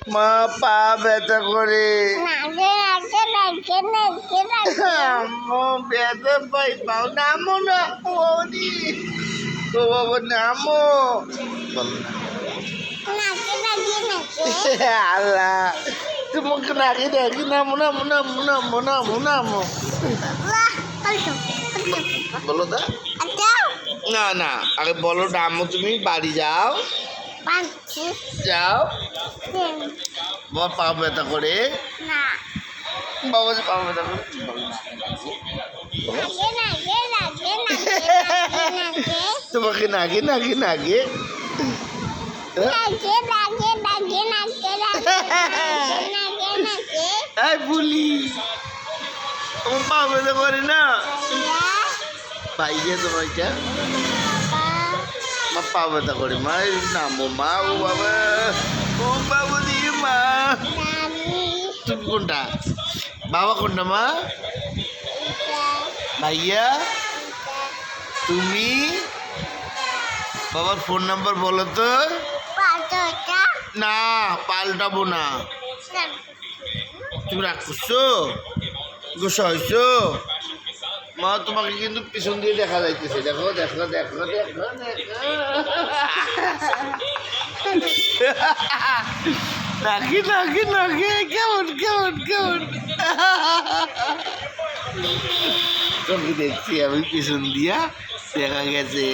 মা পা ব্যথা করে আম্মু ব্যথা পাই পাও নামো না ওরি ও বাবা নামো বল না আল্লাহ তোমাকে নাকি নাকি নামো নামো নামো নামো নামো নামো বলো দা না না আগে বলো নামো তুমি বাড়ি যাও যাও বাবা পা ব্যথা করে বাবা যে পা ব্যথা করে তোমাকে নাগে নাগে নাগে ভুলি তোমার পা ব্যথা করে না ভাইয়া তোমাকে মা পা ব্যথা করে মা নামো মা ও বাবা দিয়ে মা তুমি কোনটা বাবা কোনটা মা ভাইয়া তুমি বাবার ফোন নাম্বার বলো তো না পাল্টাবো না তুমি রাগ করছো গোসা হয়েছো মা তোমাকে কিন্তু পিছন দিয়ে দেখা যাইতেছে দেখো দেখো দেখো দেখো নাকি নাকি নাকি কেমন কেমন কেমন তোকে দেখছি আমি পিছন দিয়া দেখা গেছে